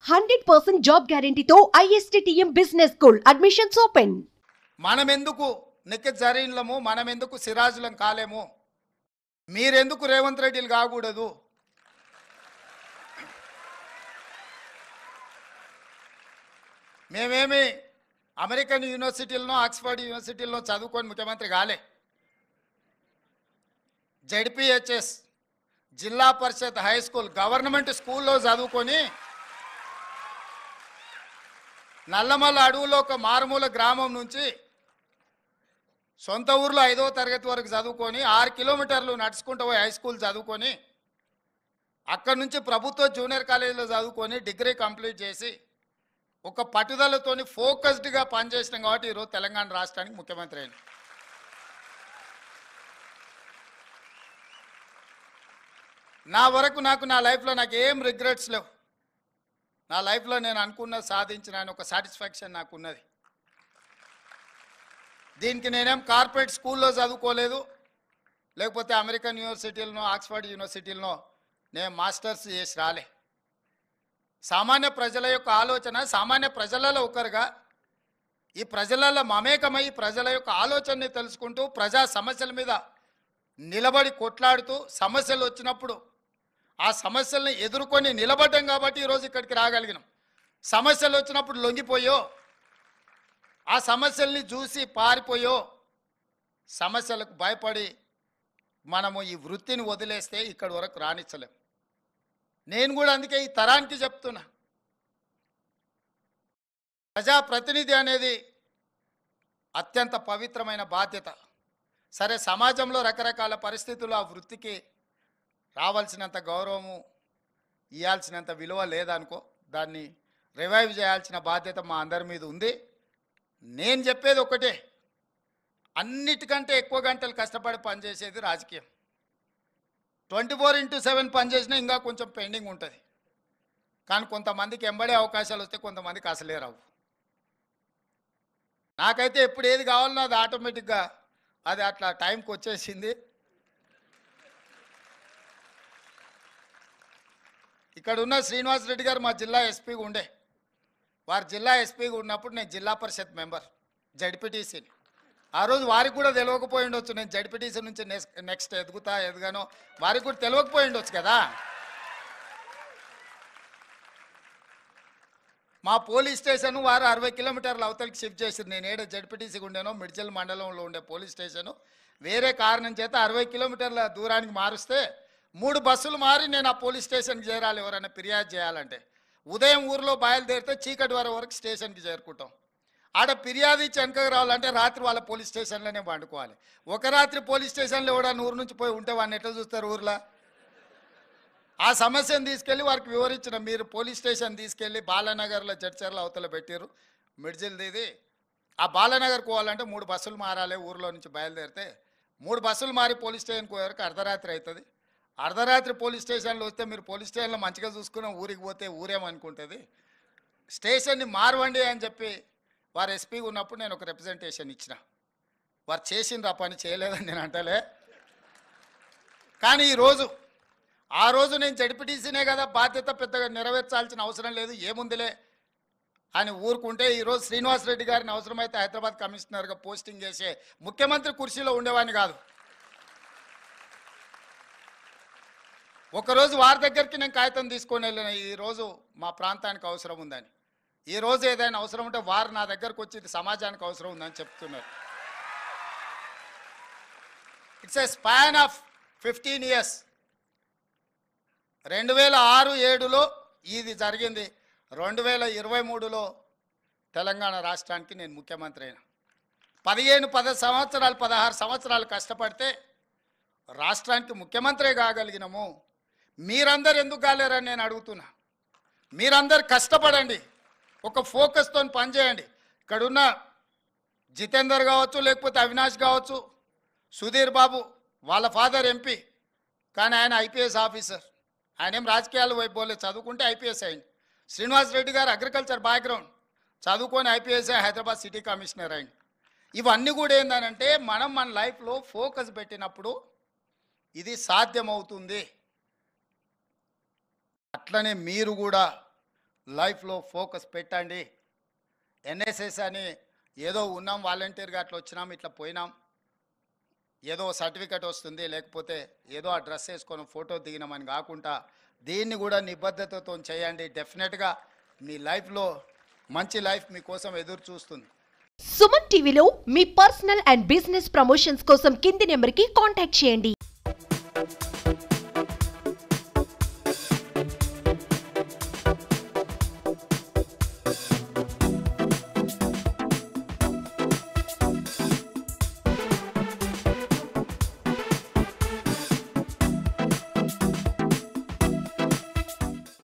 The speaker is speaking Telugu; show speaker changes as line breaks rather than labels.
100% జాబ్ గ్యారెంటీతో ISTTM business school admissions open.
మనమెందుకు నెక్కెజరీన్లము, మనమెందుకు సిరాజులం కాలేము, మీరెందుకు రేవంత్ రెడ్డిలు కాకూడదు? మేమేమి అమెరికన్ యూనివర్సిటీలను, ఆక్స్ఫర్డ్ యూనివర్సిటీలను చదువుకొని ముఖ్యమంత్రి కాలే. జెడ్పీహెచ్ఎస్, జిల్లా పరిషత్ హై స్కూల్, గవర్నమెంట్ స్కూల్లో చదువుకొని నల్లమల్ల అడవులో ఒక మారుమూల గ్రామం నుంచి సొంత ఊర్లో 5వ తరగతి వరకు చదువుకొని 6 కిలోమీటర్లు నడుచుకుంటూ పోయి హై స్కూల్ చదువుకొని అక్కడి నుంచి ప్రభుత్వ జూనియర్ కాలేజీలో చదువుకొని డిగ్రీ కంప్లీట్ చేసి ఒక పట్టుదలతోని ఫోకస్డ్గా పనిచేసినాం కాబట్టి ఈరోజు తెలంగాణ రాష్ట్రానికి ముఖ్యమంత్రి అయింది. నా వరకు నా లైఫ్లో నాకు ఏం రిగ్రెట్స్ లేవు. నా లైఫ్లో నేను అనుకున్న సాధించిన ఒక సాటిస్ఫాక్షన్ నాకు ఉన్నది. దీనికి నేనేం కార్పొరేట్ స్కూల్లో చదువుకోలేదు, లేకపోతే అమెరికన్ యూనివర్సిటీలను, ఆక్స్ఫర్డ్ యూనివర్సిటీలను నేను మాస్టర్స్ చేసి రాలే. సామాన్య ప్రజల యొక్క ఆలోచన, సామాన్య ప్రజలలో ఒకరుగా ఈ ప్రజలలో మమేకమై ప్రజల యొక్క ఆలోచనని తెలుసుకుంటూ ప్రజా సమస్యల మీద నిలబడి కొట్లాడుతూ సమస్యలు వచ్చినప్పుడు ఆ సమస్యల్ని ఎదుర్కొని నిలబడ్డాం కాబట్టి ఈరోజు ఇక్కడికి రాగలిగినాం. సమస్యలు వచ్చినప్పుడు లొంగిపోయో, ఆ సమస్యల్ని చూసి పారిపోయో, సమస్యలకు భయపడి మనము ఈ వృత్తిని వదిలేస్తే ఇక్కడి వరకు రానిచ్చలేం. నేను కూడా అందుకే ఈ తరానికి చెప్తున్నా, ప్రజాప్రతినిధి అనేది అత్యంత పవిత్రమైన బాధ్యత. సరే, సమాజంలో రకరకాల పరిస్థితులు ఆ వృత్తికి రావాల్సినంత గౌరవము, ఇవ్వాల్సినంత విలువ లేదనుకో, దాన్ని రివైవ్ చేయాల్సిన బాధ్యత మా అందరి మీద ఉంది. నేను చెప్పేది ఒకటే, అన్నిటికంటే ఎక్కువ గంటలు కష్టపడి పనిచేసేది రాజకీయం. 24/7 పనిచేసినా ఇంకా కొంచెం పెండింగ్ ఉంటుంది. కానీ కొంతమందికి ఎంబడే అవకాశాలు వస్తే కొంతమందికి అసలే రావు. నాకైతే ఎప్పుడు ఏది కావాలన్నా అది ఆటోమేటిక్గా అది అట్లా టైంకి వచ్చేసింది. ఇక్కడ ఉన్న శ్రీనివాస్ రెడ్డి గారు మా జిల్లా ఎస్పీగా ఉండే. వారు జిల్లా ఎస్పీగా ఉన్నప్పుడు నేను జిల్లా పరిషత్ మెంబర్, జడ్పీటీసీని. ఆ రోజు వారికి కూడా తెలియకపోయి ఉండొచ్చు, నేను జడ్పీటీసీ నుంచి నెక్స్ట్ ఎదగానో వారికి కూడా తెలియకపోయి ఉండొచ్చు కదా. మా పోలీస్ స్టేషన్ వారు 60 కిలోమీటర్ల అవతలికి షిఫ్ట్ చేశారు. నేను ఏదో జడ్పీటీసీగా ఉండేనో మిడ్చల్ మండలంలో ఉండే పోలీస్ స్టేషను వేరే కారణం చేత 60 కిలోమీటర్ల దూరానికి మారుస్తే 3 బస్సులు మారి నేను ఆ పోలీస్ స్టేషన్కి చేరాలి. ఎవరైనా ఫిర్యాదు చేయాలంటే ఉదయం ఊరిలో బయలుదేరితే చీకటి వరకు స్టేషన్కి చేరుకుంటాం. ఆడ ఫిర్యాదు ఇచ్చి వెనకకు రావాలంటే రాత్రి వాళ్ళ పోలీస్ స్టేషన్లోనే పండుకోవాలి. ఒక రాత్రి పోలీస్ స్టేషన్లో ఎవడన్నా ఊరు నుంచి పోయి ఉంటే వాడిని ఎట్లా చూస్తారు ఊర్లో? ఆ సమస్యను తీసుకెళ్ళి వారికి వివరించిన, మీరు పోలీస్ స్టేషన్ తీసుకెళ్ళి బాలానగర్లో జడ్చర్ల అవతల పెట్టారు మిడ్జిల్ది. ఆ బాలానగర్కి పోవాలంటే 3 బస్సులు మారాలి. ఊరిలో నుంచి బయలుదేరితే 3 బస్సులు మారి పోలీస్ స్టేషన్కి పోయేవరకు అర్ధరాత్రి అవుతుంది. అర్ధరాత్రి పోలీస్ స్టేషన్లో వస్తే మీరు పోలీస్ స్టేషన్లో మంచిగా చూసుకున్న ఊరికి పోతే ఊరేమనుకుంటుంది. స్టేషన్ని మారవండి అని చెప్పి వారు ఎస్పీగా ఉన్నప్పుడు నేను ఒక రిప్రజెంటేషన్ ఇచ్చిన. వారు చేసిండ్రు, ఆ పని చేయలేదని నేను అంటలే. కానీ ఆ రోజు నేను జడ్పీటీసీనే కదా, బాధ్యత పెద్దగా నెరవేర్చాల్సిన అవసరం లేదు, ఏముందిలే అని ఊరుకుంటే ఈరోజు శ్రీనివాస్ రెడ్డి గారిని అవసరమైతే హైదరాబాద్ కమిషనర్గా పోస్టింగ్ చేసే ముఖ్యమంత్రి కుర్చీలో ఉండేవాడిని కాదు. ఒకరోజు వారి దగ్గరికి నేను కాగితం తీసుకొని వెళ్ళిన, ఈరోజు మా ప్రాంతానికి అవసరం ఉందని. ఈరోజు ఏదైనా అవసరం ఉంటే వారు నా దగ్గరకు వచ్చి ఇది సమాజానికి అవసరం ఉందని చెప్తున్నారు. It's a span of 15 years. 2006-7లో ఇది జరిగింది. 2023లో తెలంగాణ రాష్ట్రానికి నేను ముఖ్యమంత్రి అయినా. 10 సంవత్సరాలు 16 సంవత్సరాలు కష్టపడితే రాష్ట్రానికి ముఖ్యమంత్రి కాగలిగినాము. మీరందరూ ఎందుకు కాలేరని నేను అడుగుతున్నా. మీరందరూ కష్టపడండి, ఒక ఫోకస్తో పనిచేయండి. ఇక్కడున్న జితేందర్ కావచ్చు, లేకపోతే అవినాష్ కావచ్చు, సుధీర్ బాబు వాళ్ళ ఫాదర్ ఎంపీ, కానీ ఆయన ఐపీఎస్ ఆఫీసర్. ఆయన ఏం రాజకీయాలు వైపోలే, చదువుకుంటే ఐపీఎస్ అయింది. శ్రీనివాస్ రెడ్డి గారు అగ్రికల్చర్ బ్యాక్గ్రౌండ్, చదువుకొని ఐపీఎస్ హైదరాబాద్ సిటీ కమిషనర్ అయింది. ఇవన్నీ కూడా ఏంటంటే మనం మన లైఫ్లో ఫోకస్ పెట్టినప్పుడు ఇది సాధ్యమవుతుంది. అట్లనే మీరు కూడా లైఫ్లో ఫోకస్ పెట్టండి. ఎన్ఎస్ఎస్ అని ఏదో ఉన్నాం, వాలంటీర్గా అట్లా వచ్చినాం, ఇట్లా పోయినాం, ఏదో సర్టిఫికెట్ వస్తుంది, లేకపోతే ఏదో ఆ డ్రెస్ వేసుకొని ఫోటో దిగినామని కాకుండా దీన్ని కూడా నిబద్ధతతో చేయండి. డెఫినెట్గా మీ లైఫ్లో మంచి లైఫ్ మీకోసం ఎదురు చూస్తుంది.
సుమన్ టీవీలో మీ పర్సనల్ అండ్ బిజినెస్ ప్రమోషన్స్ కోసం కింది నెంబర్కి కాంటాక్ట్ చేయండి.